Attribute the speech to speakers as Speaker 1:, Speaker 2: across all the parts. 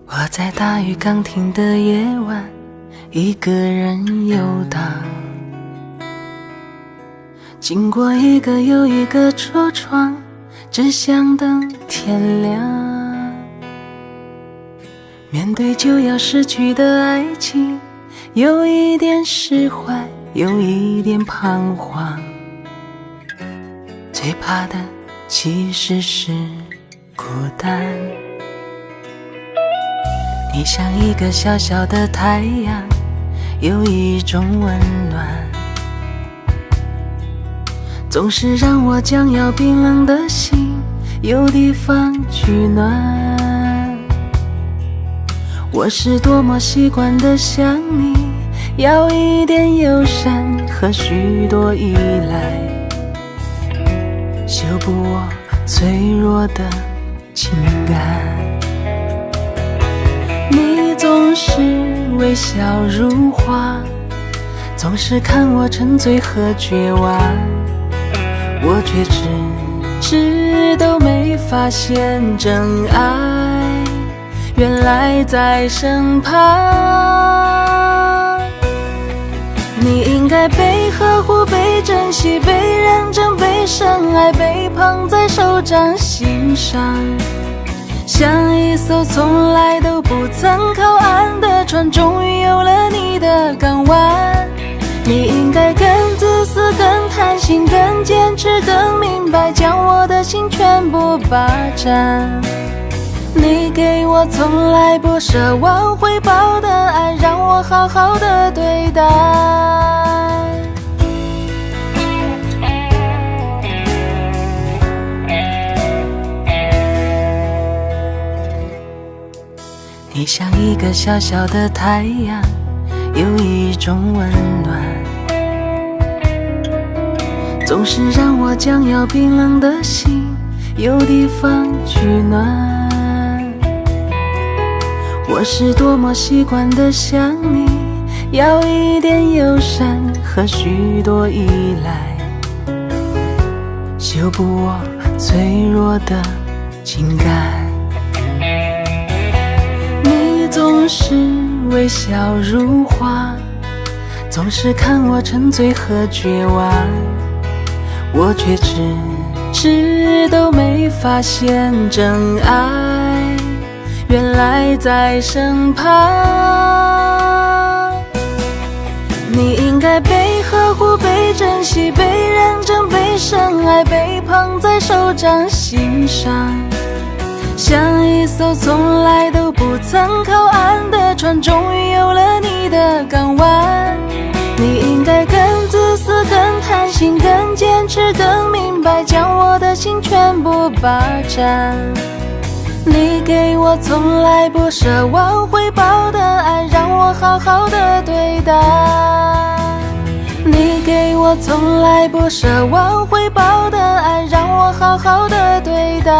Speaker 1: 我在大雨刚停的夜晚，一个人游荡，经过一个又一个车窗，只想等天亮。面对就要失去的爱情，有一点释怀，有一点彷徨。最怕的其实是孤单。你像一个小小的太阳，有一种温暖，总是让我将要冰冷的心有地方取暖。我是多么习惯地想你，要一点友善和许多依赖，修补我脆弱的情感。你总是微笑如花，总是看我沉醉和绝望，我却迟都没发现真爱原来在身旁。你应该被呵护，被珍惜，被认真，被深爱，被捧在手掌心上，像一艘从来都不曾靠岸的船，终于有了你的港湾。你应该更自私，更贪心，更坚持，更明白，将我的心全部霸占。你给我从来不奢望回报的爱，让我好好的对待。你像一个小小的太阳，有一种温暖，总是让我将要冰冷的心有地方取暖。我是多么习惯地想你，要一点友善和许多依赖，修补我脆弱的情感。你总是微笑如花，总是看我沉醉和绝望，我却迟都没发现真爱原来在身旁。你应该被呵护，被珍惜，被认真，被深爱，被捧在手掌心上，像一艘从来都不曾靠岸的船，终于有了你的港湾。你应该更自私，更贪心，更坚持，更明白，将我的心全部霸占。你给我从来不奢望回报的爱，让我好好的对待。你给我从来不奢望回报的爱，让我好好的对待。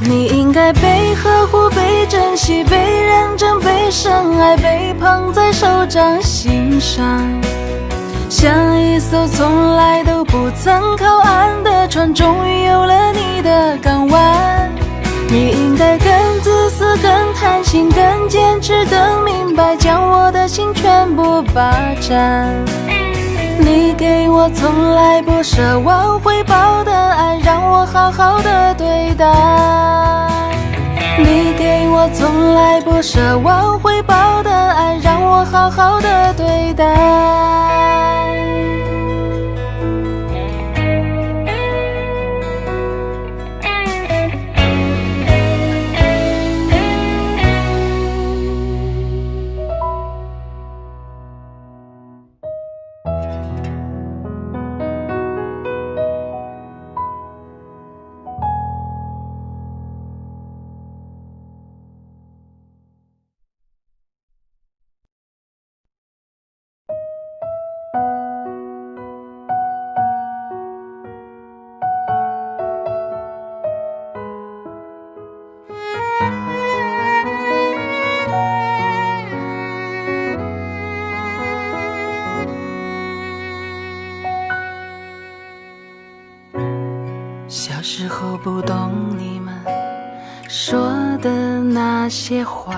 Speaker 1: 你应该被呵护，被珍惜，被认真，被深爱，被捧在手掌心上，像一艘从来都不曾靠岸的船，终于有了你的港湾。你应该更自私，更贪心，更坚持，更明白，将我的心全部霸占。你给我从来不奢望回报的爱，让我好好的对待。你给我从来不奢望回报的爱，让我好好的对待。候不懂你们说的那些话，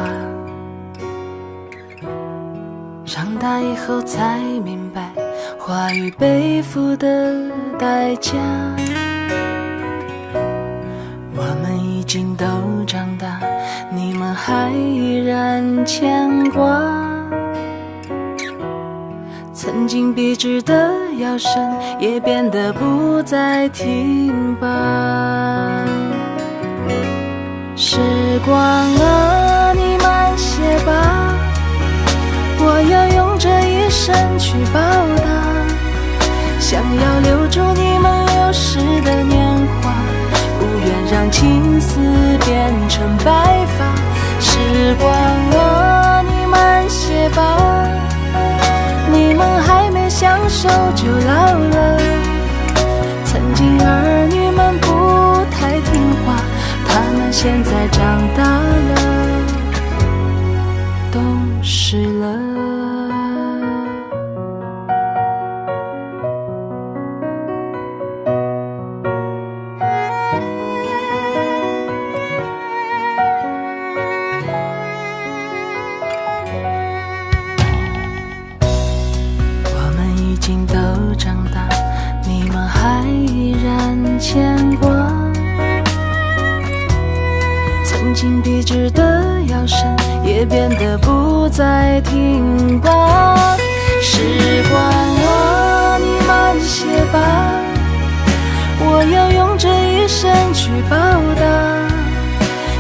Speaker 1: 长大以后才明白话语背负的代价。我们已经都长大，你们还依然牵挂。曾经笔直的腰身也变得不再挺拔。时光啊，你慢些吧，我要用这一生去报答。想要留住你们流逝的年华，不愿让青丝变成白发。时光啊，你慢些吧，你们还没享受就老了。曾经儿女们不太听话，他们现在长大了，懂事了。都长大，你们还依然牵挂。曾经笔直的腰身也变得不再挺拔。时光啊，你慢些吧，我要用这一生去报答。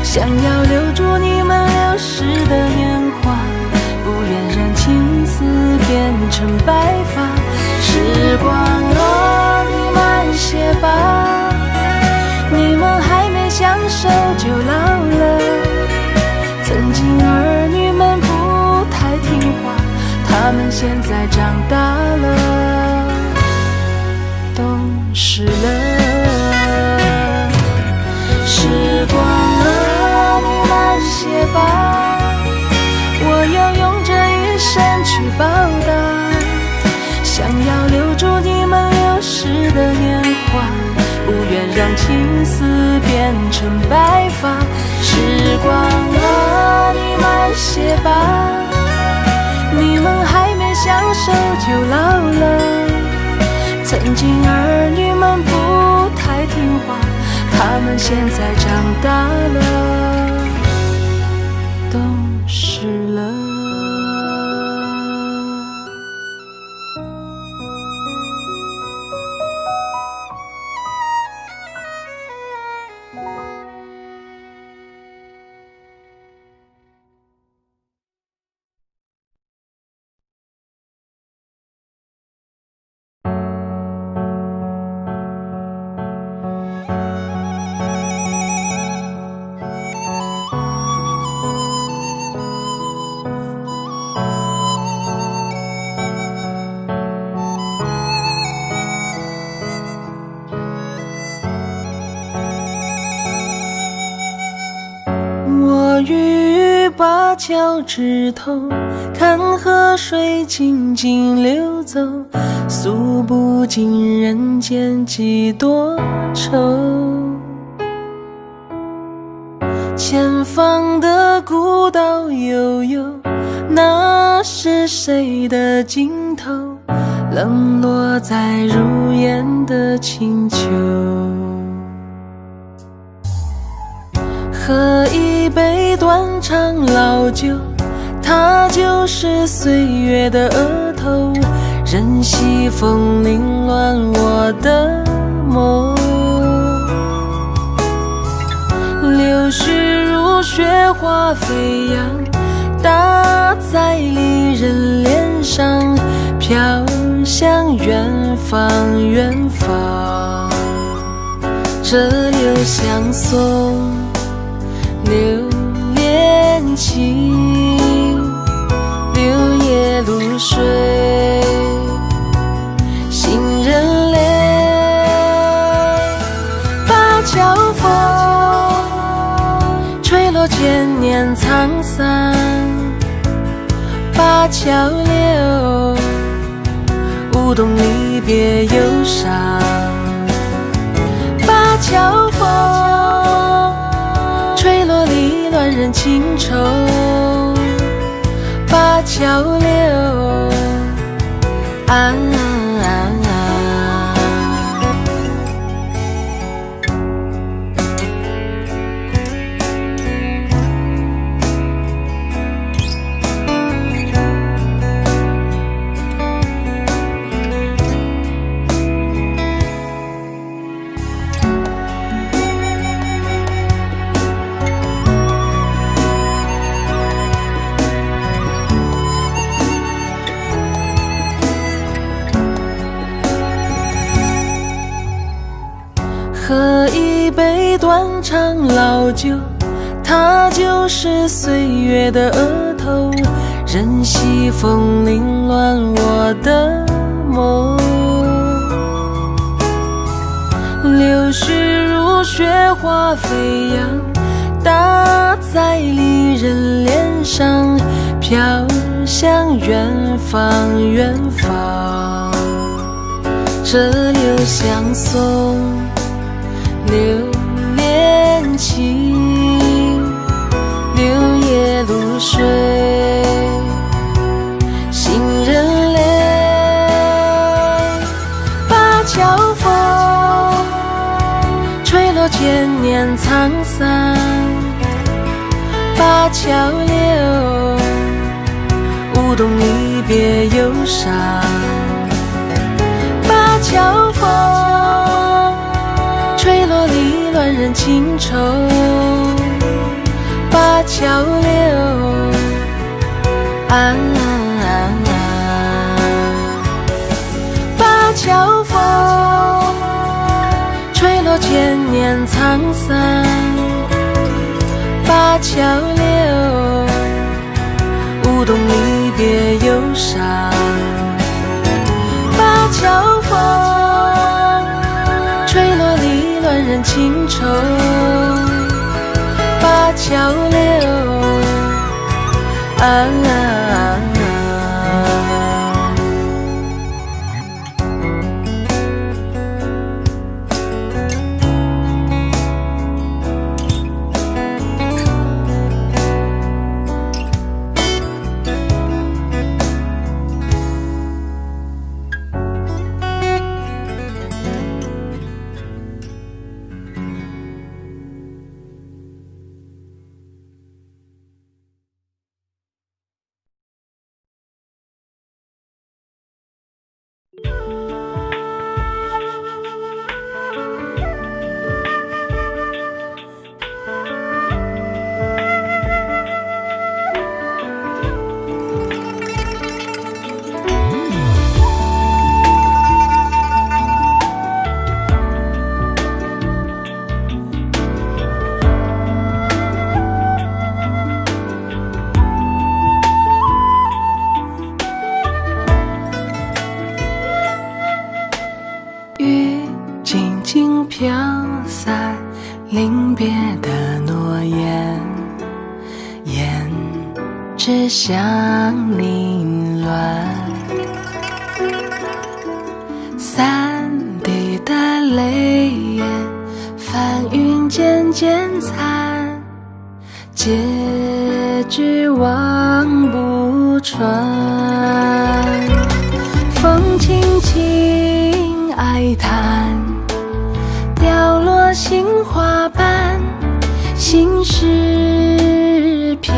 Speaker 1: 想要留住你们流逝的年华，不愿让青丝变成白发。时光啊，你慢些吧，你们还没享受就老了。曾经儿女们不太听话，他们现在长大了，懂事了。时光啊，你慢些吧，我要用这一生去报答。想要留住你们流逝的年华，不愿让青丝变成白发。时光啊，你慢些吧，你们还没享受就老了。曾经儿女们不太听话，他们现在长大了，懂事了。我欲把脚趾头看河水静静流走，诉不尽人间几多愁。前方的古道悠悠，那是谁的尽头？冷落在如烟的清秋。喝一杯断肠老酒，它就是岁月的额头，任西风凌乱我的梦。柳絮如雪花飞扬，打在离人脸上，飘向远方远方。这柳相送留恋情，留夜露水，行人泪。芭蕉风吹落千年沧桑，芭蕉柳舞动离别忧伤。芭桥风，吹落离乱人情愁，灞桥柳啊喝一杯断肠老酒，它就是岁月的额头，任西风凌乱我的梦。柳絮如雪花飞扬，打在离人脸上，飘向远方远方。这柳相送留恋情，柳叶露水行人泪。灞桥风，吹落千年沧桑，灞桥柳，舞动离别忧伤。灞桥风，吹落离乱人情愁，灞桥柳啊灞桥风，吹落千年沧桑，灞桥柳，舞动离别忧伤。灞桥风，吹落离乱人情愁，灞桥柳啊雨静静飘散临别的诺言，胭脂香凌乱，散滴的泪眼，翻云渐渐残，结局望不穿。风轻轻哀叹，掉落杏花瓣，心事片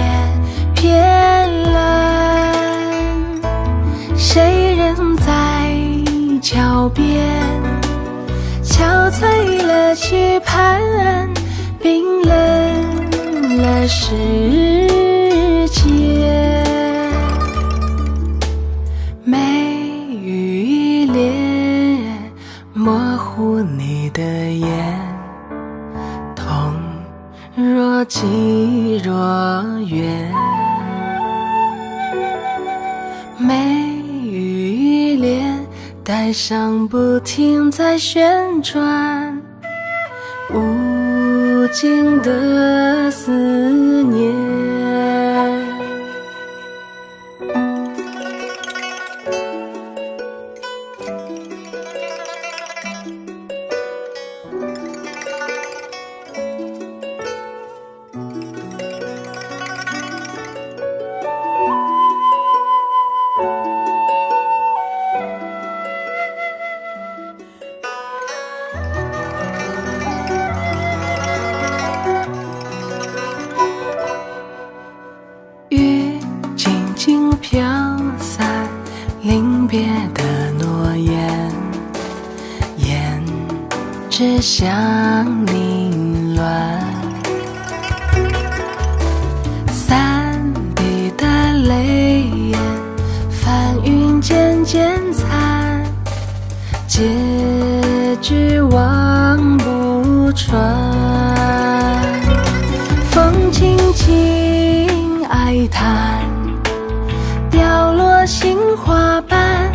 Speaker 1: 片蓝。谁人在桥边，憔悴了期盼，冰冷了世界。眉宇脸模糊你的眼，痛若即若远。眉宇脸带上不停在旋转，无尽的思念。句望不穿。风轻轻哀叹，掉落杏花瓣，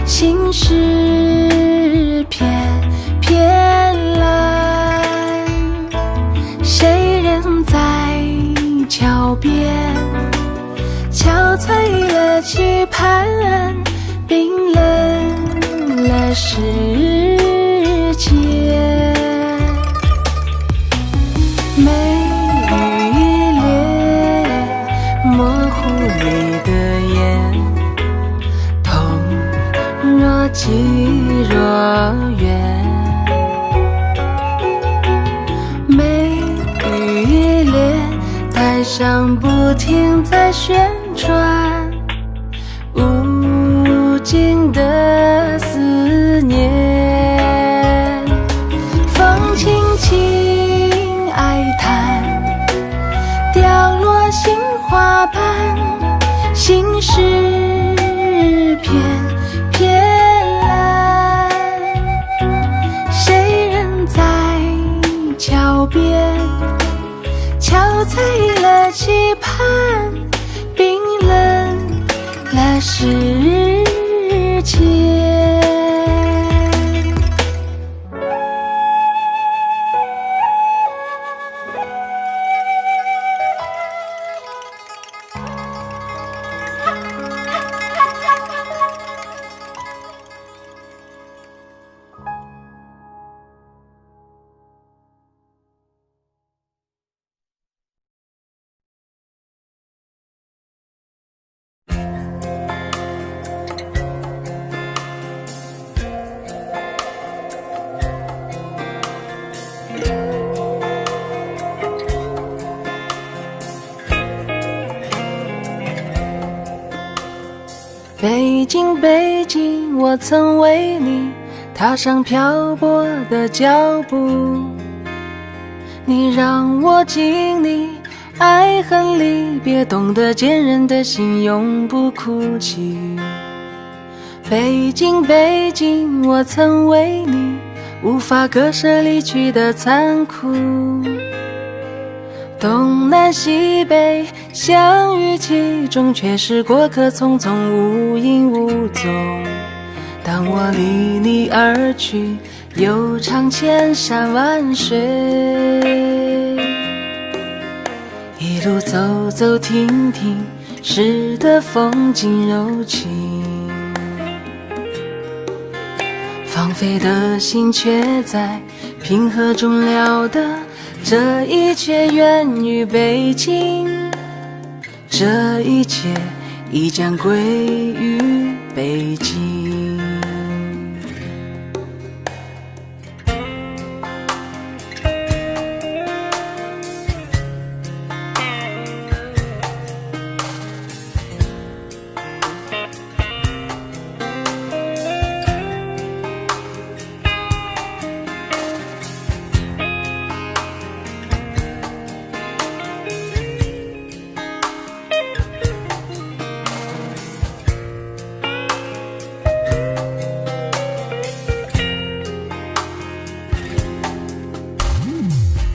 Speaker 1: 心事片片蓝。谁人在桥边憔悴了期盼，冰冷了世界。眉雨恋，模糊你的眼，痛若即若远。眉雨恋，台上不停在旋转，无尽的思念。风轻轻哀叹，掉落杏花瓣，心事片片蓝。谁人在桥边憔悴了期盼，冰冷了世界。北京，北京，我曾为你踏上漂泊的脚步，你让我经历爱恨离别，懂得坚韧的心永不哭泣。北京，北京，我曾为你无法割舍离去的残酷，东南西北相遇其中，却是过客匆匆，无影无踪。当我离你而去，又唱千山万水，一路走走停停，诗的风景柔情。放飞的心却在平和中了得，这一切源于北京，这一切亦将归于北京。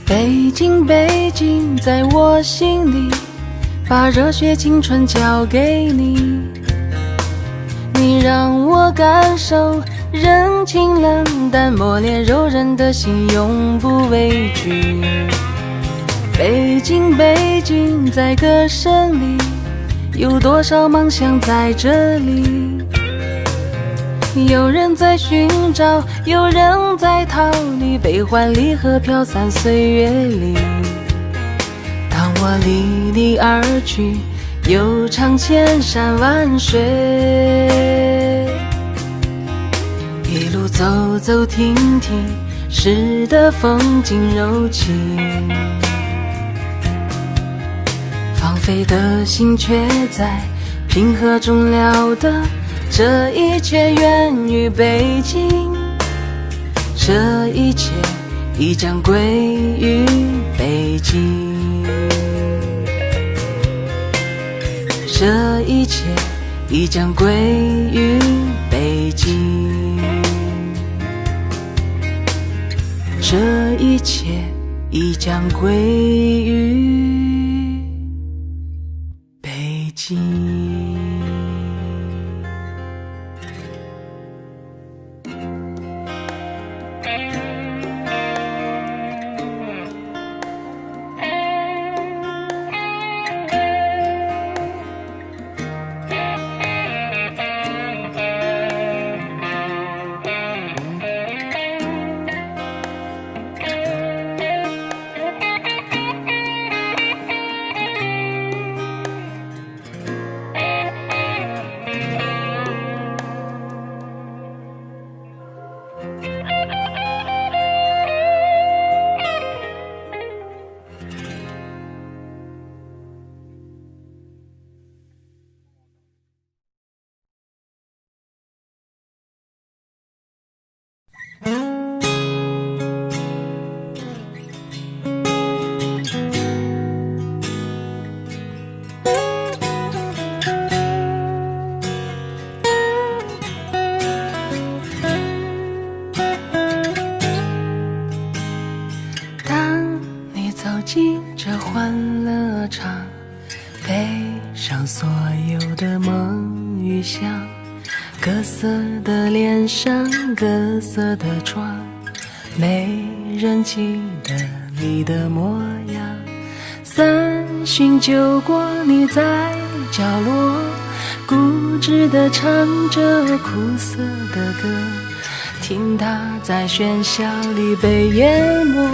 Speaker 1: 北京，北京，在我心里，把热血青春交给你，你让我感受人情冷淡，磨练柔韧的心，永不畏惧。北京，北京，在歌声里，有多少梦想在这里？有人在寻找，有人在逃离，悲欢离合飘散岁月里。当我离你而去，又唱千山万水，一路走走停停，诗的风景柔情。放飞的心却在平和中了得，这一切源于北京，这一切亦将归于北京，这一切亦将归于北京。切已将归于北京。这欢乐场，背上所有的梦与想，各色的脸上，各色的妆，没人记得你的模样。三巡酒过，你在角落固执地唱着苦涩的歌，听它在喧嚣里被淹没。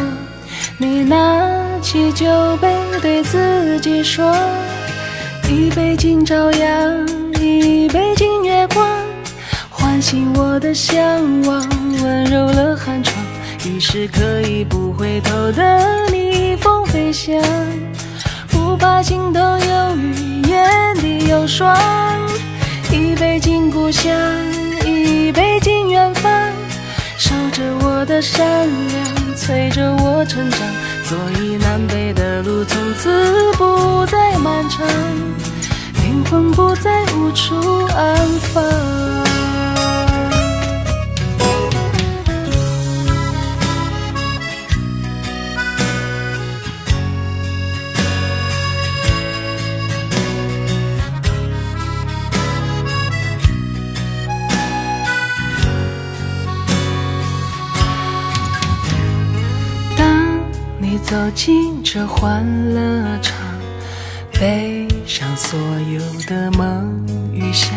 Speaker 1: 你拿起酒杯对自己说，一杯敬朝阳，一杯敬月光，唤醒我的向往，温柔了寒窗。于是可以不回头的逆风飞翔，不怕心头有雨，眼底有霜。一杯敬故乡，一杯敬远方，守着我的善良，催着我成长。所以南北的路从此不再漫长，灵魂不再无处安放。走进这欢乐场，背上所有的梦与想，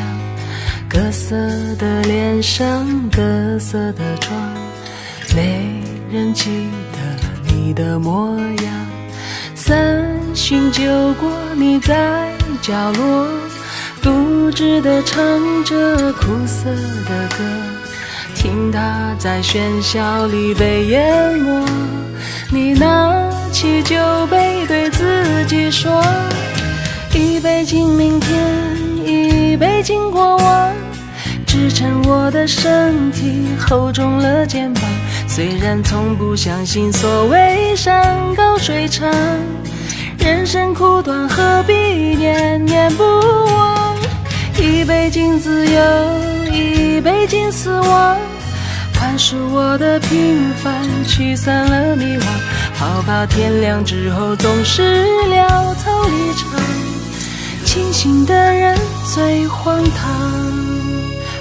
Speaker 1: 各色的脸上，各色的妆，没人记得你的模样。三巡酒过，你在角落固执地唱着苦涩的歌，听它在喧嚣里被淹没。你拿起酒杯对自己说，一杯敬明天，一杯敬过往，支撑我的身体，厚重了肩膀。虽然从不相信所谓山高水长，人生苦短，何必念念不忘。一杯敬自由，一杯敬死亡，宽恕我的平凡，驱散了迷惘。好怕天亮之后总是潦草离场，清醒的人最荒唐。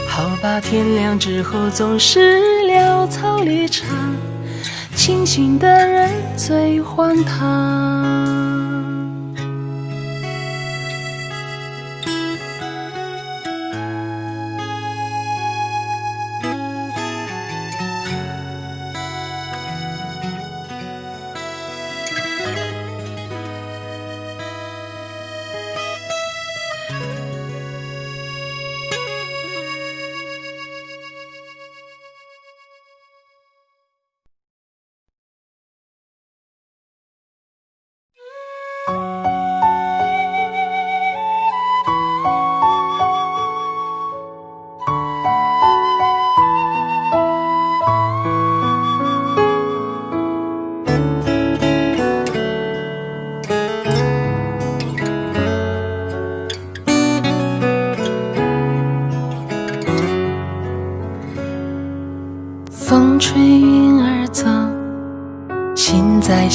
Speaker 1: 好怕天亮之后总是潦草离场，清醒的人最荒唐。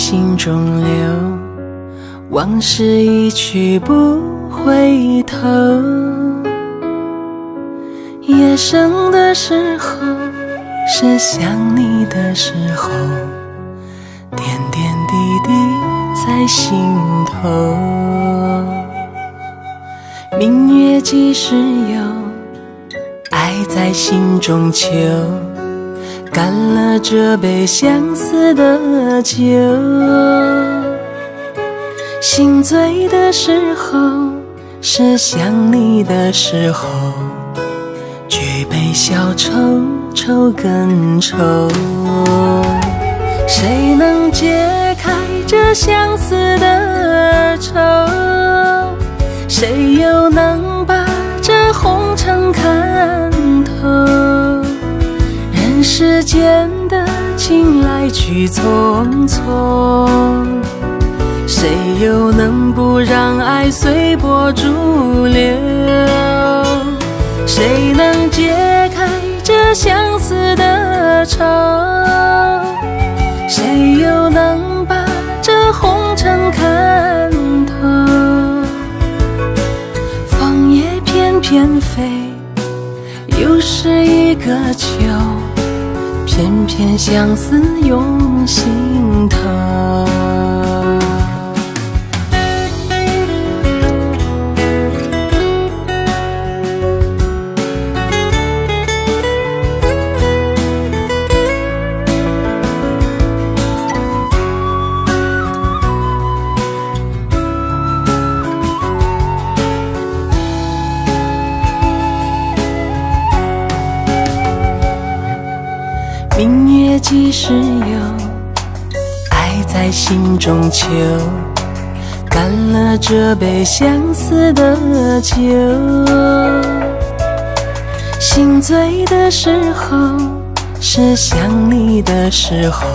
Speaker 1: 心中留，往事一去不回头。夜深的时候，是想你的时候，点点滴滴在心头。明月几时有，爱在心中求，干了这杯相思的酒。心醉的时候，是想你的时候，举杯消愁，愁更愁。谁能解开这相思的愁？谁又能把这红尘看透？人世间的情来去匆匆，谁又能不让爱随波逐流？谁能解开这相思的愁？谁又能把这红尘看透？枫叶翩翩飞，又是一个秋，偏偏相思涌心头。明月几时有，爱在心中求，干了这杯相思的酒。心醉的时候，是想你的时候，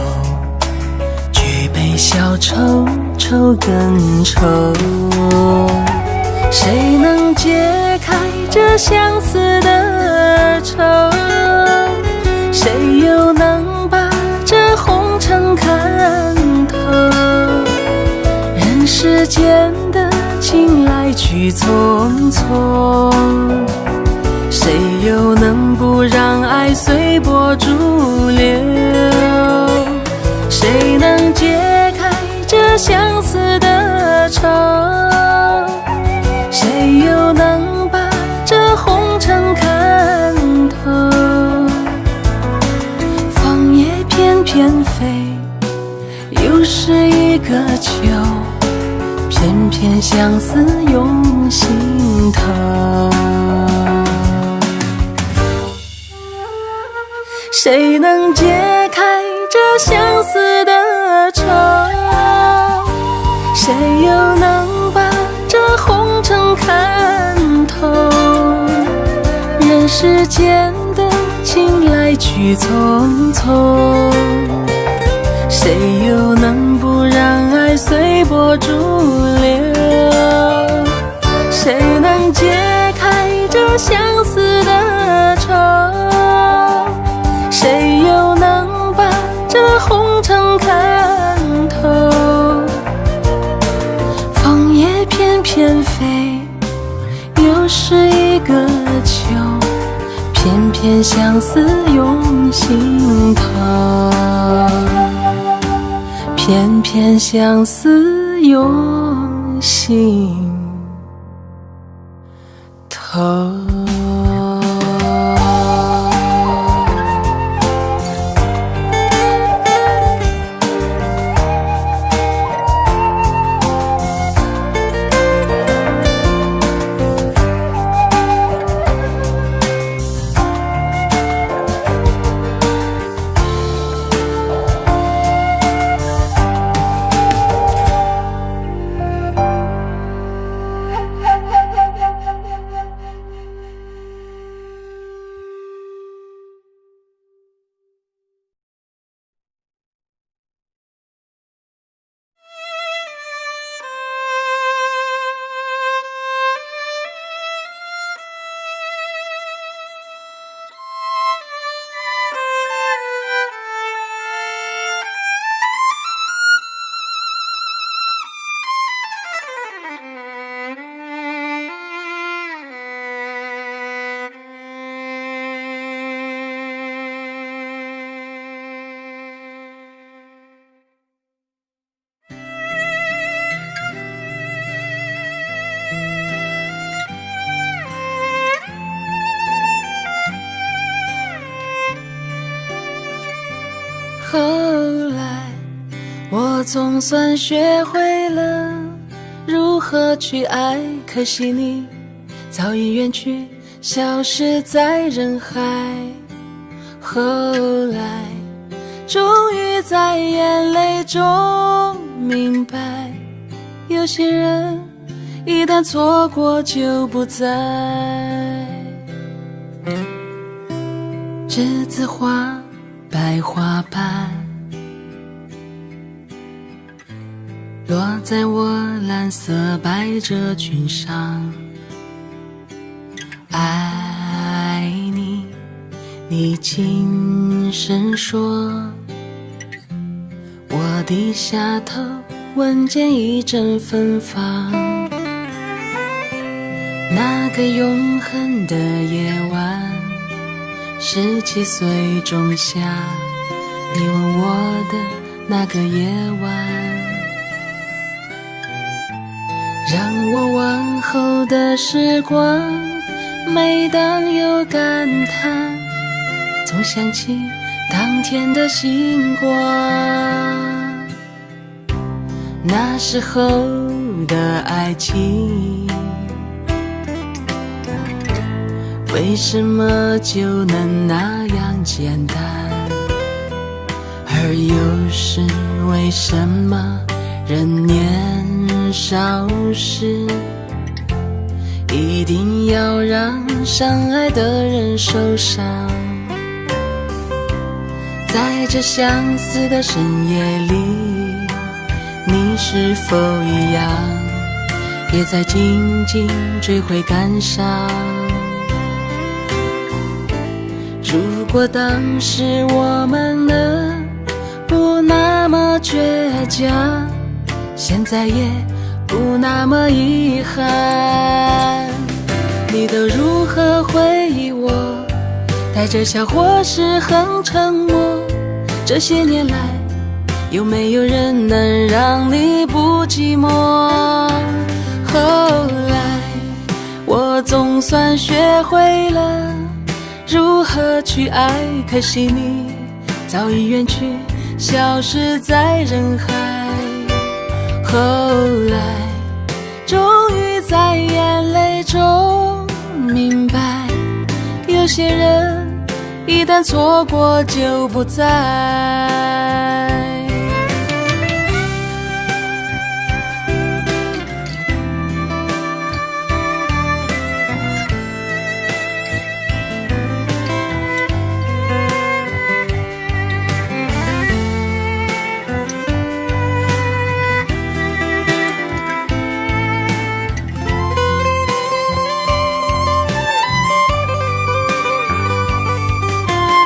Speaker 1: 举杯消愁，愁更愁。谁能解开这相思的愁？谁又能把这红尘看透？人世间的情来去匆匆，谁又能不让爱随波逐流？谁能解开这相思的愁？谁又能把这红尘看透？翩翩飞，又是一个秋，偏偏相思涌心头。谁能解开这相思的愁？谁又能把这红尘看透？人世间的情来去匆匆，谁又能不让爱随波逐流？谁能解开这相思的愁？谁又能把这红尘看透？枫叶翩翩飞，又是一个秋，偏偏相思涌心头，偏偏相思涌心头。我总算学会了如何去爱，可惜你早已远去，消失在人海。后来终于在眼泪中明白，有些人一旦错过就不再。栀子花白花瓣落在我蓝色百褶裙上，爱你，你轻声说，我低下头闻见一阵芬芳。那个永恒的夜晚，17岁仲夏，你吻我的那个夜晚，让我往后的时光，每当有感叹，总想起当天的星光。那时候的爱情，为什么就能那样简单？而又是为什么人年少时，一定要让相爱的人受伤？在这相似的深夜里，你是否一样，也在静静追悔感伤？如果当时我们能不那么倔强，现在也不那么遗憾。你都如何回忆我？带着笑或是很沉默。这些年来，有没有人能让你不寂寞？后来，我总算学会了如何去爱，可惜你早已远去，消失在人海。后来终于在眼泪中明白，有些人一旦错过就不再。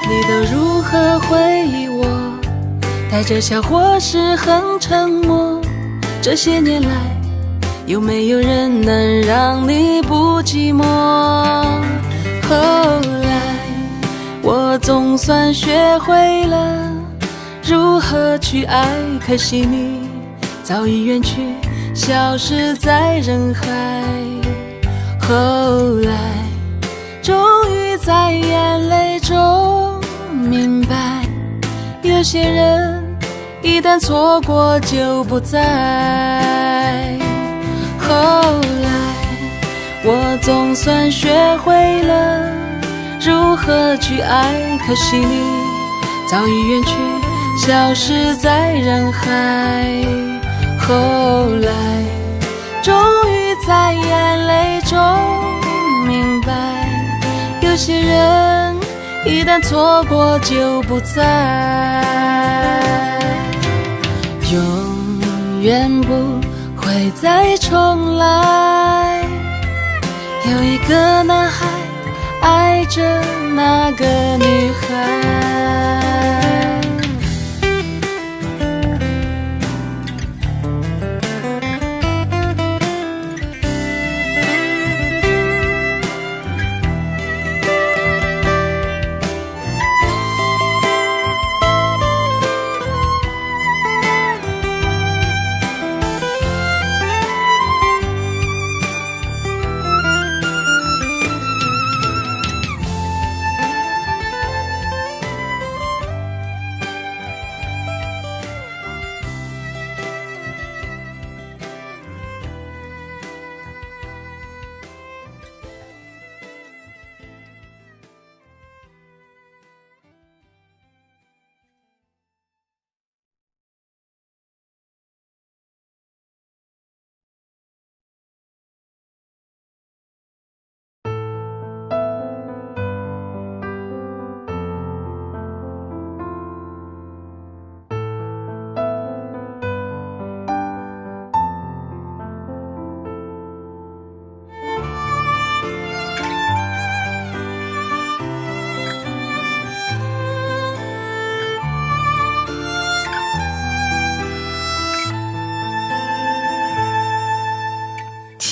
Speaker 1: 你都如何回忆我？带着笑或是很沉默。这些年来，有没有人能让你不寂寞？后来，我总算学会了如何去爱，可惜你早已远去，消失在人海。后来，终于在眼泪中明白，有些人一旦错过就不再。后来我总算学会了如何去爱，可惜你早已远去，消失在人海。后来终于在眼泪中明白，有些人一旦错过就不再，永远不会再重来。有一个男孩爱着那个女孩。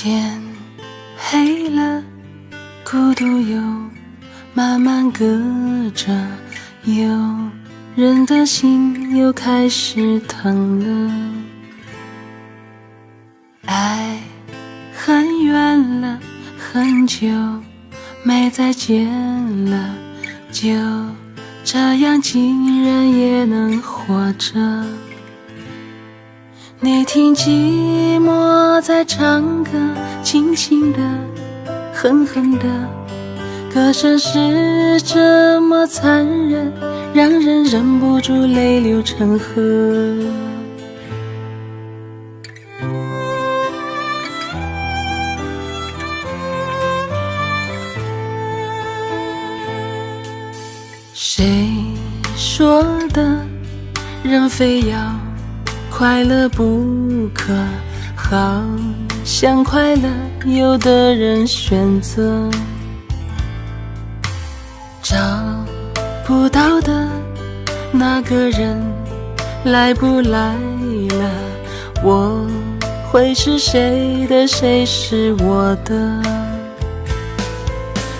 Speaker 1: 天黑了，孤独又慢慢隔着，有人的心又开始疼了。爱很远了，很久没再见了，就这样竟然也能活着。你听寂寞在唱歌，轻轻的，狠狠的，歌声是这么残忍，让人忍不住泪流成河。谁说的人非要快乐不可，好像快乐有的人选择找不到的那个人来不来了，我会是谁的，谁是我的。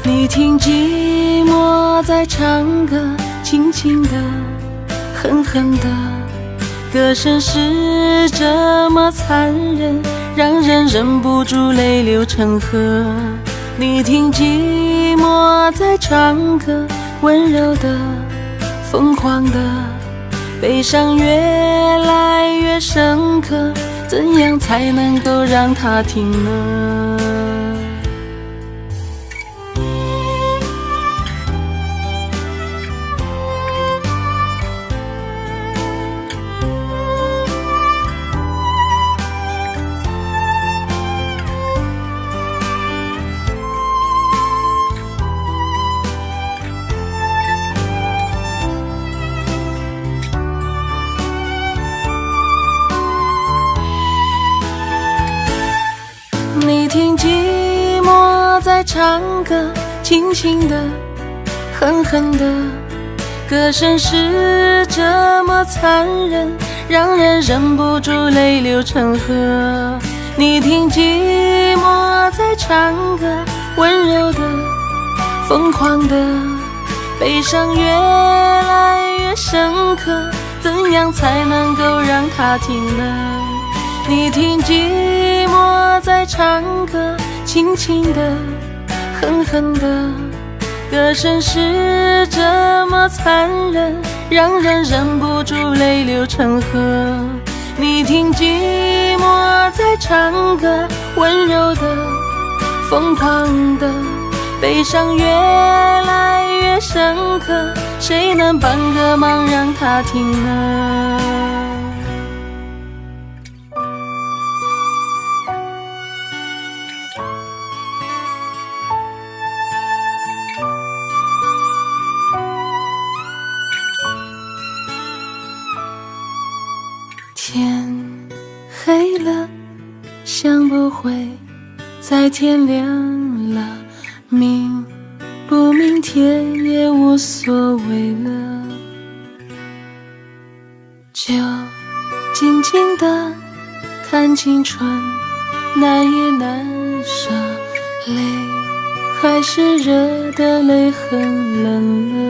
Speaker 1: 你听寂寞在唱歌，轻轻的，狠狠的，歌声是这么残忍，让人忍不住泪流成河。你听寂寞在唱歌，温柔的，疯狂的，悲伤越来越深刻，怎样才能够让它停呢？你听寂寞在唱歌，轻轻的，狠狠的，歌声是这么残忍，让人忍不住泪流成河。你听寂寞在唱歌，温柔的，疯狂的，悲伤越来越深刻，怎样才能够让它停呢？你听寂寞在唱歌，轻轻的，狠狠的，歌声是这么残忍，让人忍不住泪流成河。你听寂寞在唱歌，温柔的，疯狂的，悲伤越来越深刻，谁能帮个忙让它停呢？天黑了，想不会再天亮了，明不明天也无所谓了，就静静地看青春难也难舍，泪还是热的，泪很冷了。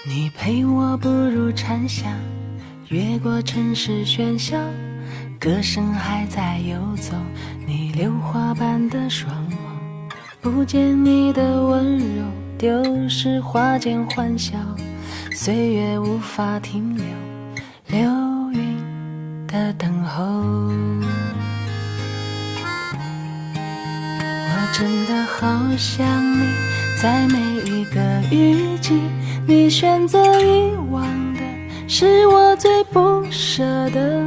Speaker 1: 你陪我步入蝉夏，越过城市喧嚣，歌声还在游走，你榴花般的双眸，不见你的温柔，丢失花间欢笑，岁月无法停留，流云的等候。我真的好想你，在每一个雨季，你选择遗忘的是我最不舍的，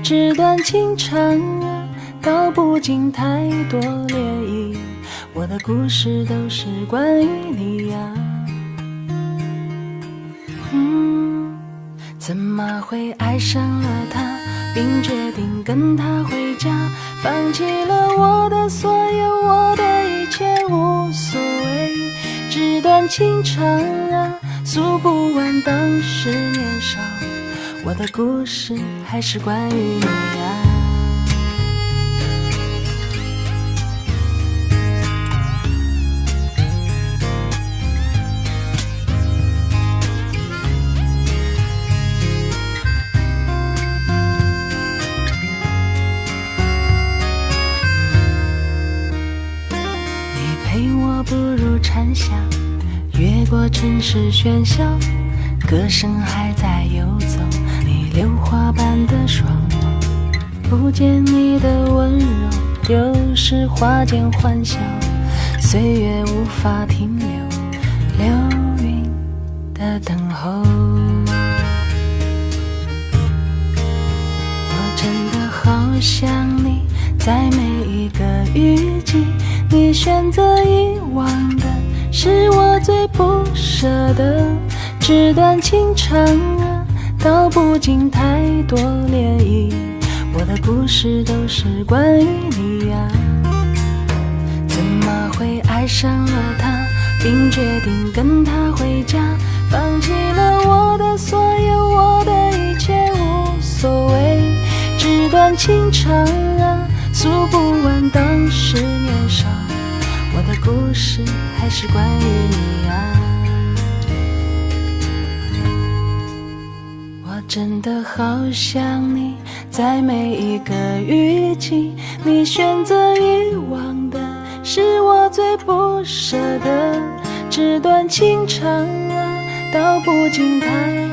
Speaker 1: 纸短情长啊，道不尽太多涟漪。我的故事都是关于你呀。怎么会爱上了他，并决定跟他回家，放弃了我的所有，我的一切无所谓。纸短情长啊，诉不完当时年少，我的故事还是关于你啊。步入蝉夏，越过城市喧嚣，歌声还在游走，你榴花般的双眸，不见你的温柔，丢失花间欢笑，岁月无法停留，流云的等候。我真的好想你，在每一个雨季，你选择遗忘的是我最不舍的。纸短情长啊，道不尽太多涟漪，我的故事都是关于你呀。怎么会爱上了他，并决定跟他回家，放弃了我的所有，我的一切无所谓。纸短情长啊，诉不完当时年少，我的故事还是关于你啊。我真的好想你，在每一个雨季，你选择遗忘的是我最不舍的。纸短情长啊，道不尽太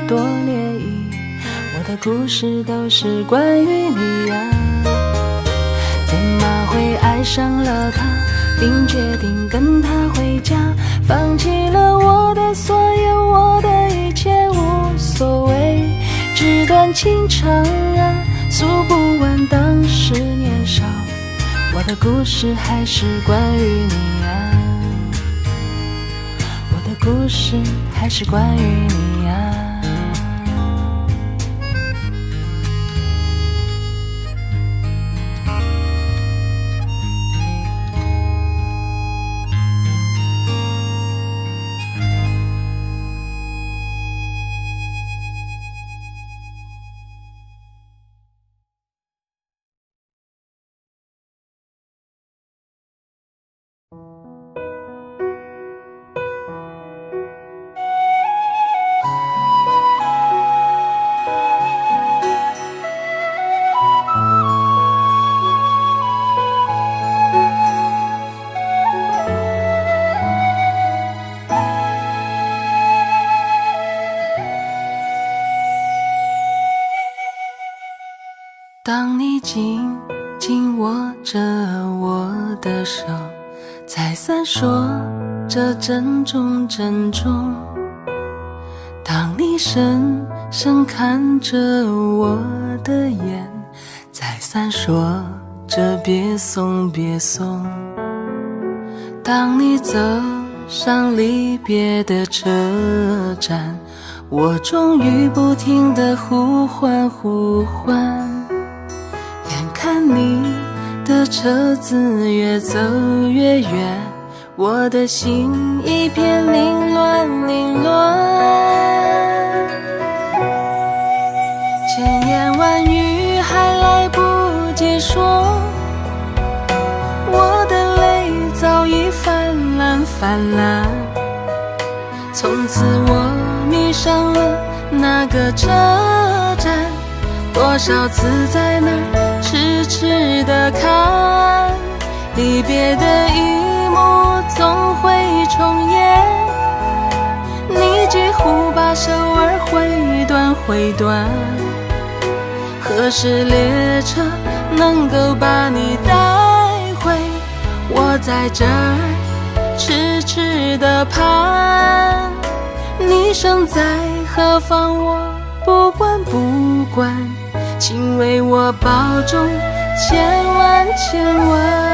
Speaker 1: 多涟漪，我的故事都是关于你啊。怎么会爱上了他，并决定跟他回家，放弃了我的所有，我的一切无所谓。纸短情长啊，诉不完当时年少，我的故事还是关于你啊。我的故事还是关于你啊。当你紧紧握着我的手，再三说着珍重珍重，当你深深看着我的眼，再三说着别送别送，当你走上离别的车站，我终于不停地呼唤呼唤，看你的车子越走越远，我的心一片凌乱凌乱。千言万语还来不及说，我的泪早已泛滥泛滥。从此我迷上了那个车站，多少次在那儿痴痴地看，离别的一幕总会重演，你几乎把手儿挥断挥断，何时列车能够把你带回？我在这儿痴痴地盼，你身在何方我不管不管，请为我保重千万千万。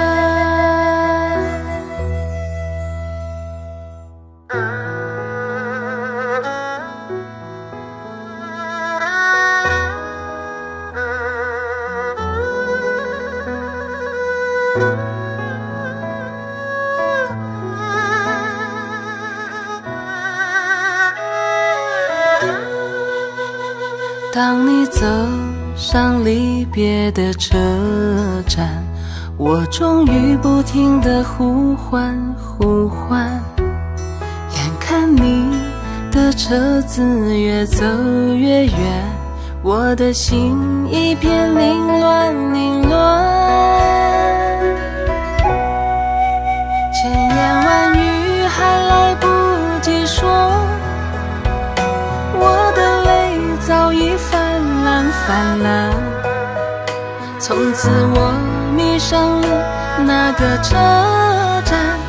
Speaker 1: 当你走上离别的车站，我终于不停地呼唤呼唤，眼看你的车子越走越远，我的心一片凌乱凌乱。千言万语还来不及说，我的泪早已泛滥泛滥。从此我迷上了那个车站，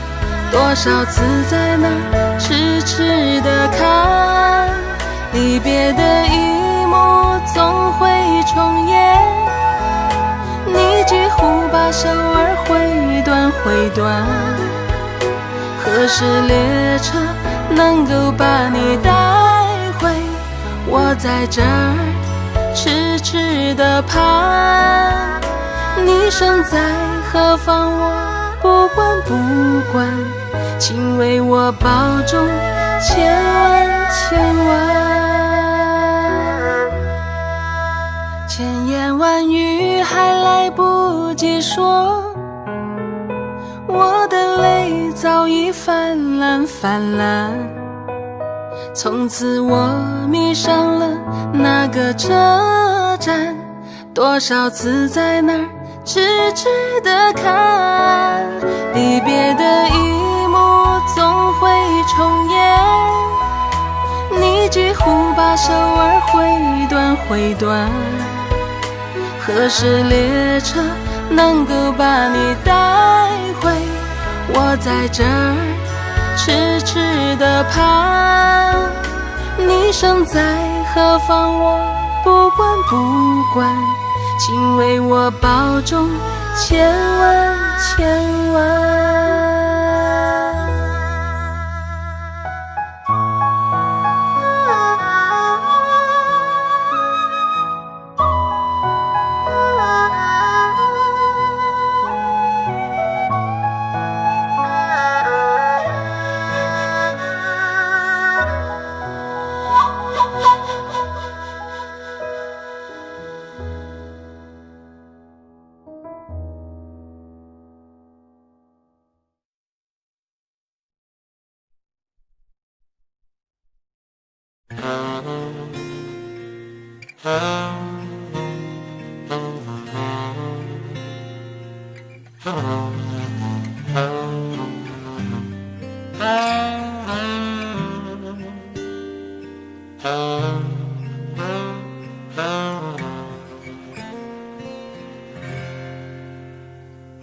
Speaker 1: 多少次在那儿痴痴地看，离别的一幕总会重演，你几乎把手儿挥断挥断，何时列车能够把你带回？我在这儿痴痴地盼，你身在何方我不管不管，请为我保重千万千万。千言万语还来不及说，我的泪早已泛滥泛滥。从此我迷上了那个车站，多少次在那儿痴痴地看，离别的一幕总会重演，你几乎把手儿挥断挥断，何时列车能够把你带回？我在这儿痴痴地盼，你身在何方我不管不管，请为我保重千万千万。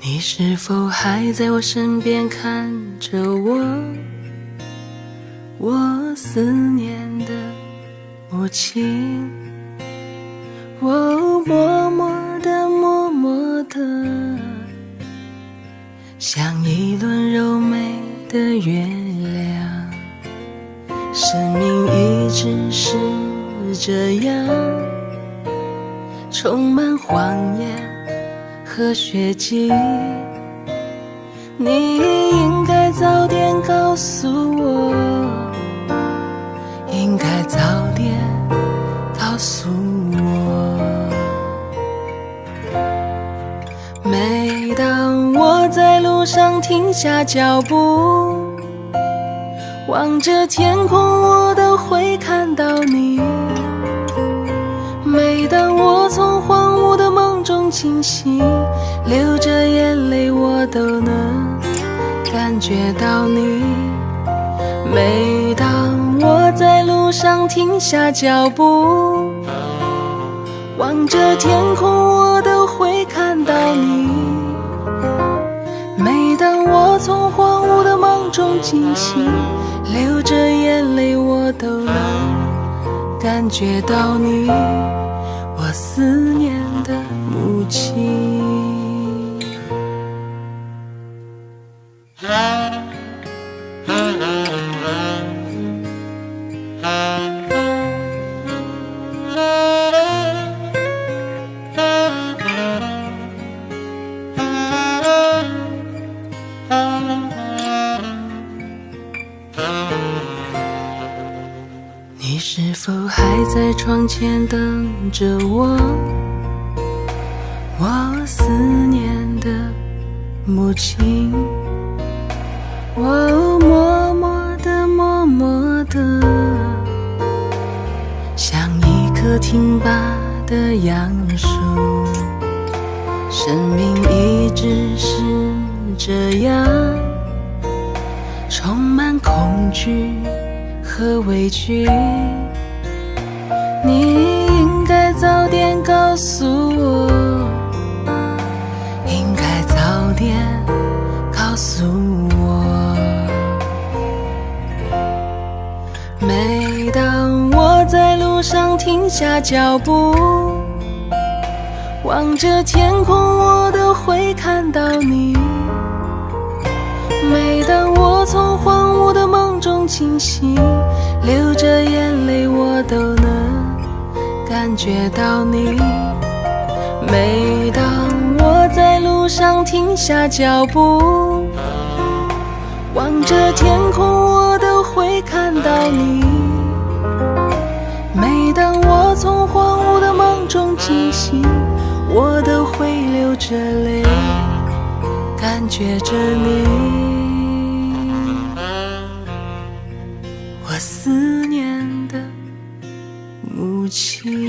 Speaker 1: 你是否还在我身边看着我？我思念的母亲，我默默地默默地，像一轮柔美的月亮。生命一直是这样，充满谎言和血迹，你应该早点告诉我，应该早点告诉我。每当我在路上停下脚步，望着天空我都会看到你，每当我从荒芜的梦中清醒，流着眼泪我都能感觉到你。每当我在路上停下脚步，望着天空我都会看到你，每当我从荒芜的梦中惊醒，流着眼泪我都能感觉到你，我思念的母亲。前等着我，我思念的母亲。我默默地默默地，像一棵挺拔的杨树，生命一直是这样，充满恐惧和委屈。你应该早点告诉我，应该早点告诉我。每当我在路上停下脚步，望着天空，我都会看到你。每当我从荒芜的梦中清醒，流着眼泪，我都能感觉到你。每当我在路上停下脚步，望着天空，我都会看到你。每当我从荒芜的梦中惊醒，我都会流着泪，感觉着你。我思念的母亲。